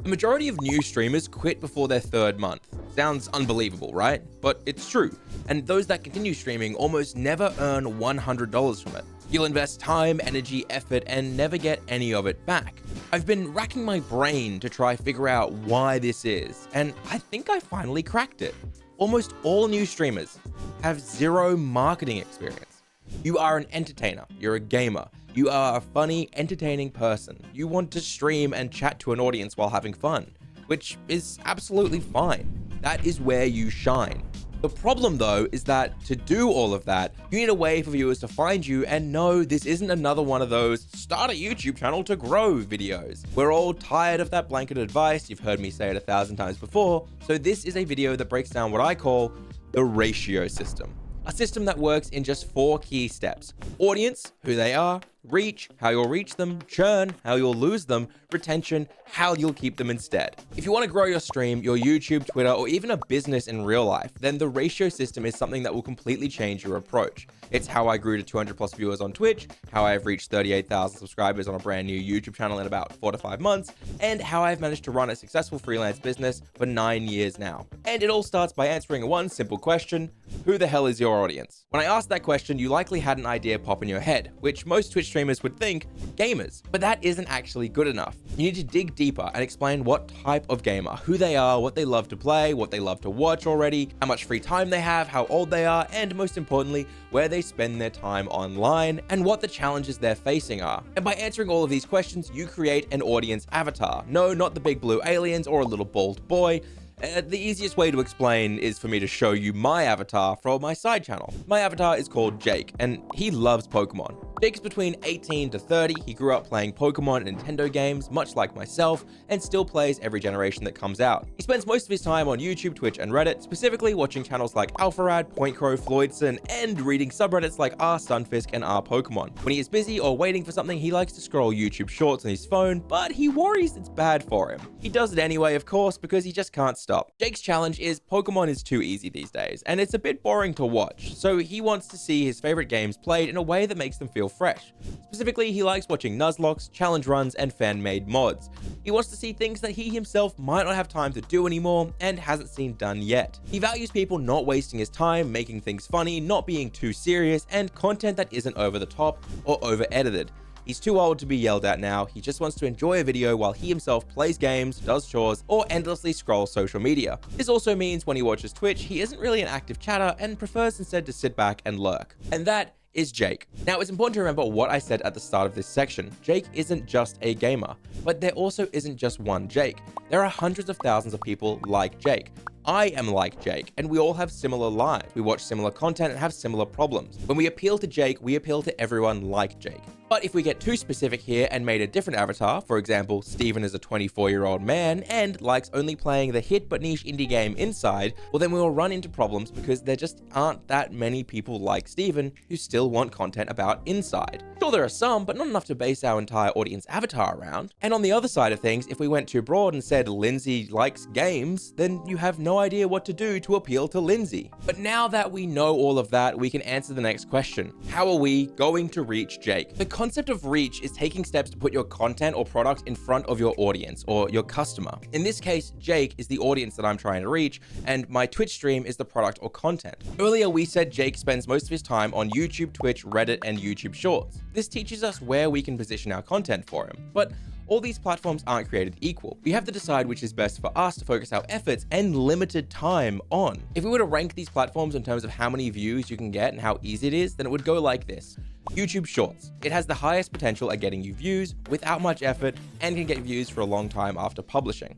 The majority of new streamers quit before their third month. Sounds unbelievable, right? But it's true. And those that continue streaming almost never earn $100 from it. You'll invest time, energy, effort, and never get any of it back. I've been racking my brain to try figure out why this is, and I think I finally cracked it. Almost all new streamers have zero marketing experience. You are an entertainer, you're a gamer, you are a funny, entertaining person. You want to stream and chat to an audience while having fun, which is absolutely fine. That is where you shine. The problem though is that to do all of that, you need a way for viewers to find you, and no, this isn't another one of those start a YouTube channel to grow videos. We're all tired of that blanket advice, you've heard me say it 1,000 times before, so this is a video that breaks down what I call the ratio system. A system that works in just 4 key steps: audience, who they are; reach, how you'll reach them; churn, how you'll lose them; retention, how you'll keep them instead. If you want to grow your stream, your YouTube, Twitter, or even a business in real life, then the ratio system is something that will completely change your approach. It's how I grew to 200 plus viewers on Twitch, how I've reached 38,000 subscribers on a brand new YouTube channel in about 4 to 5 months, and how I've managed to run a successful freelance business for 9 years now. And it all starts by answering one simple question: who the hell is your audience? When I asked that question, you likely had an idea pop in your head, which most Twitch streamers would think gamers, but that isn't actually good enough. You need to dig deeper and explain what type of gamer, who they are, what they love to play, what they love to watch already, how much free time they have, how old they are, and most importantly, where they spend their time online and what the challenges they're facing are. And by answering all of these questions, you create an audience avatar. No, not the big blue aliens or a little bald boy. The easiest way to explain is for me to show you my avatar from my side channel. My avatar is called Jake, and he loves Pokemon. Jake's between 18 to 30, he grew up playing Pokemon and Nintendo games, much like myself, and still plays every generation that comes out. He spends most of his time on YouTube, Twitch, and Reddit, specifically watching channels like Alpharad, PointCrow, Floydson, and reading subreddits like r/Stunfisk and r/Pokemon. When he is busy or waiting for something, he likes to scroll YouTube Shorts on his phone, but he worries it's bad for him. He does it anyway, of course, because he just can't stop. Jake's challenge is Pokemon is too easy these days, and it's a bit boring to watch, so he wants to see his favorite games played in a way that makes them feel fresh. Specifically, he likes watching Nuzlockes, challenge runs, and fan-made mods. He wants to see things that he himself might not have time to do anymore and hasn't seen done yet. He values people not wasting his time, making things funny, not being too serious, and content that isn't over the top or over-edited. He's too old to be yelled at now, he just wants to enjoy a video while he himself plays games, does chores, or endlessly scrolls social media. This also means when he watches Twitch, he isn't really an active chatter and prefers instead to sit back and lurk. And that is Jake. Now, it's important to remember what I said at the start of this section. Jake isn't just a gamer, but there also isn't just one Jake. There are hundreds of thousands of people like Jake. I am like Jake, and we all have similar lives. We watch similar content and have similar problems. When we appeal to Jake, we appeal to everyone like Jake. But if we get too specific here and made a different avatar, for example, Steven is a 24-year-old man and likes only playing the hit but niche indie game Inside, well then we will run into problems because there just aren't that many people like Steven who still want content about Inside. Sure, there are some, but not enough to base our entire audience avatar around. And on the other side of things, if we went too broad and said Lindsay likes games, then you have no idea what to do to appeal to Lindsay. But now that we know all of that, we can answer the next question. How are we going to reach Jake? The concept of reach is taking steps to put your content or product in front of your audience or your customer. In this case, Jake is the audience that I'm trying to reach, and my Twitch stream is the product or content. Earlier, we said Jake spends most of his time on YouTube, Twitch, Reddit, and YouTube Shorts. This teaches us where we can position our content for him. But all these platforms aren't created equal. We have to decide which is best for us to focus our efforts and limited time on. If we were to rank these platforms in terms of how many views you can get and how easy it is, then it would go like this. YouTube Shorts. It has the highest potential at getting you views without much effort and can get views for a long time after publishing.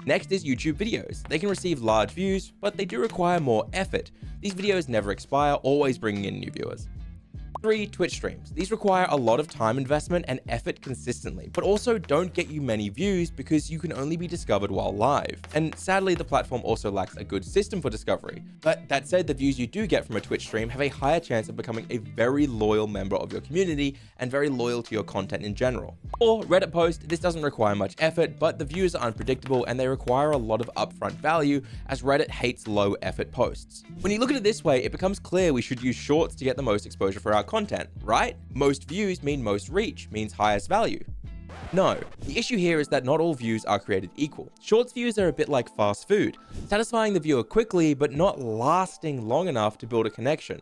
Next is YouTube videos. They can receive large views, but they do require more effort. These videos never expire, always bringing in new viewers. 3. Twitch streams. These require a lot of time investment and effort consistently, but also don't get you many views because you can only be discovered while live. And sadly, the platform also lacks a good system for discovery. But that said, the views you do get from a Twitch stream have a higher chance of becoming a very loyal member of your community and very loyal to your content in general. Or Reddit post. This doesn't require much effort, but the views are unpredictable and they require a lot of upfront value, as Reddit hates low effort posts. When you look at it this way, it becomes clear we should use shorts to get the most exposure for our content, right? Most views mean most reach, means highest value. No. The issue here is that not all views are created equal. Shorts views are a bit like fast food, satisfying the viewer quickly but not lasting long enough to build a connection.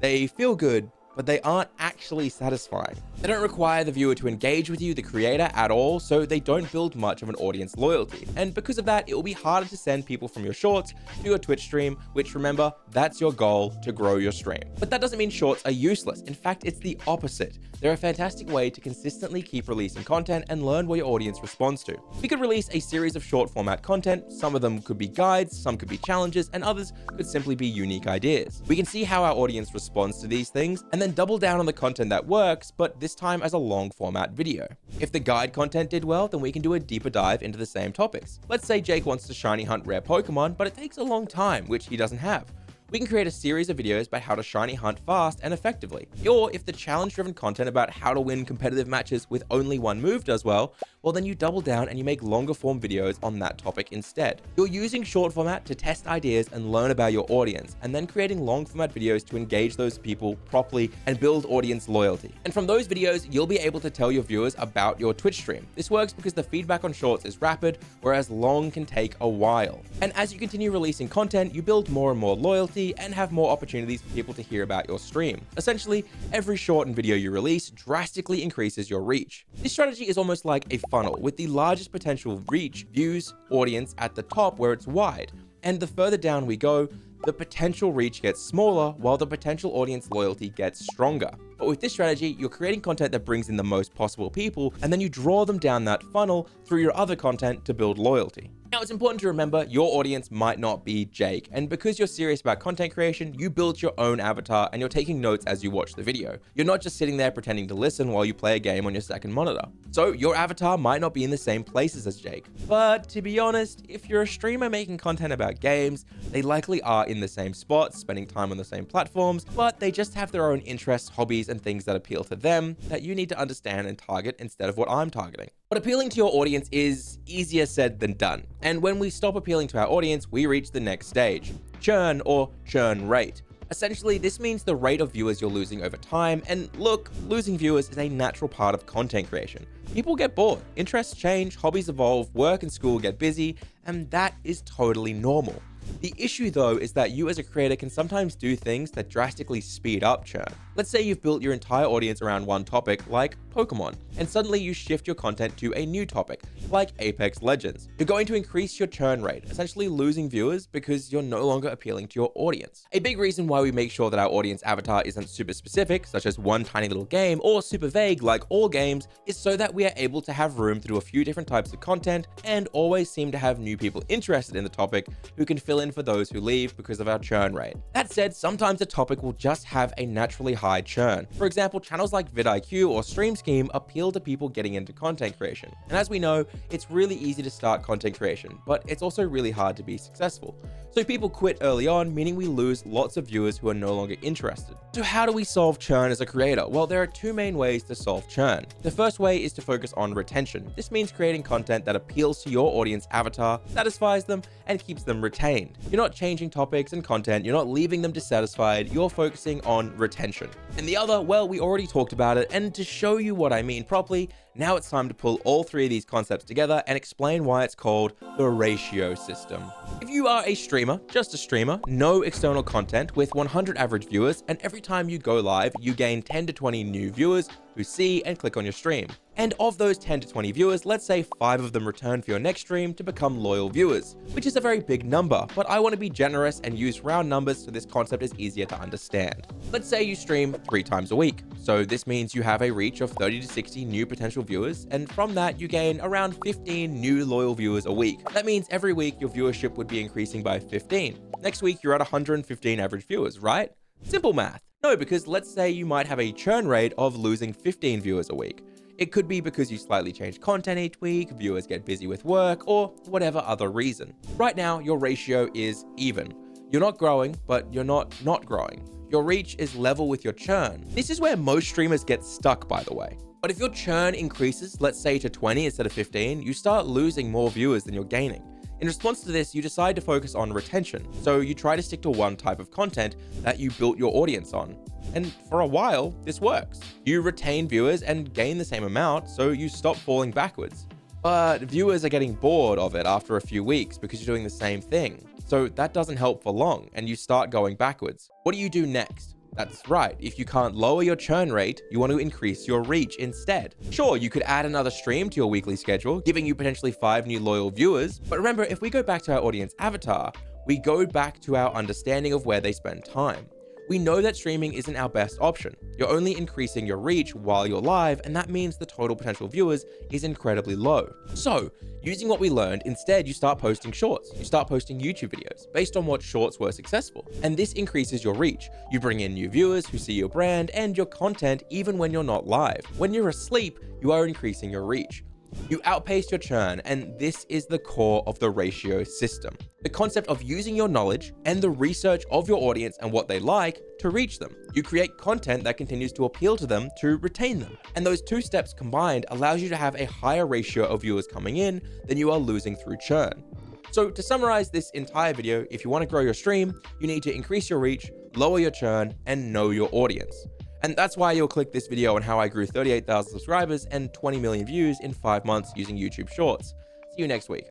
They feel good, but they aren't actually satisfying. They don't require the viewer to engage with you, the creator, at all, so they don't build much of an audience loyalty. And because of that, it will be harder to send people from your shorts to your Twitch stream, which, remember, that's your goal, to grow your stream. But that doesn't mean shorts are useless. In fact, it's the opposite. They're a fantastic way to consistently keep releasing content and learn what your audience responds to. We could release a series of short format content. Some of them could be guides, some could be challenges, and others could simply be unique ideas. We can see how our audience responds to these things and then double down on the content that works, but this time as a long format video. If the guide content did well, then we can do a deeper dive into the same topics. Let's say Jake wants to shiny hunt rare Pokemon, but it takes a long time, which he doesn't have. We can create a series of videos about how to shiny hunt fast and effectively. Or if the challenge-driven content about how to win competitive matches with only one move does well, then you double down and you make longer form videos on that topic instead. You're using short format to test ideas and learn about your audience, and then creating long format videos to engage those people properly and build audience loyalty. And from those videos, you'll be able to tell your viewers about your Twitch stream. This works because the feedback on shorts is rapid, whereas long can take a while. And as you continue releasing content, you build more and more loyalty and have more opportunities for people to hear about your stream. Essentially, every short and video you release drastically increases your reach. This strategy is almost like a funnel, with the largest potential reach, views, audience at the top where it's wide. And the further down we go, the potential reach gets smaller while the potential audience loyalty gets stronger. But with this strategy, you're creating content that brings in the most possible people, and then you draw them down that funnel through your other content to build loyalty. Now, it's important to remember your audience might not be Jake, and because you're serious about content creation, you built your own avatar and you're taking notes as you watch the video. You're not just sitting there pretending to listen while you play a game on your second monitor. So your avatar might not be in the same places as Jake. But to be honest, if you're a streamer making content about games, they likely are in the same spots, spending time on the same platforms, but they just have their own interests, hobbies, and things that appeal to them that you need to understand and target instead of what I'm targeting. But appealing to your audience is easier said than done. And when we stop appealing to our audience, we reach the next stage: churn, or churn rate. Essentially, this means the rate of viewers you're losing over time. And look, losing viewers is a natural part of content creation. People get bored, interests change, hobbies evolve, work and school get busy, and that is totally normal. The issue though is that you as a creator can sometimes do things that drastically speed up churn. Let's say you've built your entire audience around one topic, like Pokemon, and suddenly you shift your content to a new topic, like Apex Legends. You're going to increase your churn rate, essentially losing viewers because you're no longer appealing to your audience. A big reason why we make sure that our audience avatar isn't super specific, such as one tiny little game, or super vague like all games, is so that we are able to have room to do a few different types of content and always seem to have new people interested in the topic who can fill in for those who leave because of our churn rate. That said, sometimes a topic will just have a naturally high churn. For example, channels like vidIQ or Stream Scheme appeal to people getting into content creation. And as we know, it's really easy to start content creation, but it's also really hard to be successful. So people quit early on, meaning we lose lots of viewers who are no longer interested. So how do we solve churn as a creator? Well, there are two main ways to solve churn. The first way is to focus on retention. This means creating content that appeals to your audience avatar, satisfies them, and keeps them retained. You're not changing topics and content, you're not leaving them dissatisfied, you're focusing on retention. And the other, well, we already talked about it, and to show you what I mean properly, now it's time to pull all three of these concepts together and explain why it's called the ratio system. If you are a streamer, just a streamer, no external content, with 100 average viewers, and every time you go live, you gain 10 to 20 new viewers who see and click on your stream. And of those 10 to 20 viewers, let's say 5 of them return for your next stream to become loyal viewers, which is a very big number, but I want to be generous and use round numbers so this concept is easier to understand. Let's say you stream 3 times a week. So this means you have a reach of 30 to 60 new potential viewers, and from that you gain around 15 new loyal viewers a week. That means every week your viewership would be increasing by 15. Next week you're at 115 average viewers, right? Simple math. No, because let's say you might have a churn rate of losing 15 viewers a week. It could be because you slightly change content each week, viewers get busy with work, or whatever other reason. Right now, your ratio is even. You're not growing, but you're not growing. Your reach is level with your churn. This is where most streamers get stuck, by the way. But if your churn increases, let's say to 20 instead of 15, you start losing more viewers than you're gaining. In response to this, you decide to focus on retention. So you try to stick to one type of content that you built your audience on. And for a while, this works. You retain viewers and gain the same amount, so you stop falling backwards. But viewers are getting bored of it after a few weeks because you're doing the same thing. So that doesn't help for long, and you start going backwards. What do you do next? That's right, if you can't lower your churn rate, you want to increase your reach instead. Sure, you could add another stream to your weekly schedule, giving you potentially 5 new loyal viewers. But remember, if we go back to our audience avatar, we go back to our understanding of where they spend time. We know that streaming isn't our best option. You're only increasing your reach while you're live, and that means the total potential viewers is incredibly low. So, using what we learned, instead you start posting shorts. You start posting YouTube videos based on what shorts were successful. And this increases your reach. You bring in new viewers who see your brand and your content even when you're not live. When you're asleep, you are increasing your reach. You outpace your churn, and this is the core of the ratio system. The concept of using your knowledge and the research of your audience and what they like to reach them. You create content that continues to appeal to them to retain them. And those two steps combined allows you to have a higher ratio of viewers coming in than you are losing through churn. So to summarize this entire video, if you want to grow your stream, you need to increase your reach, lower your churn, and know your audience. And that's why you'll click this video on how I grew 38,000 subscribers and 20 million views in 5 months using YouTube Shorts. See you next week.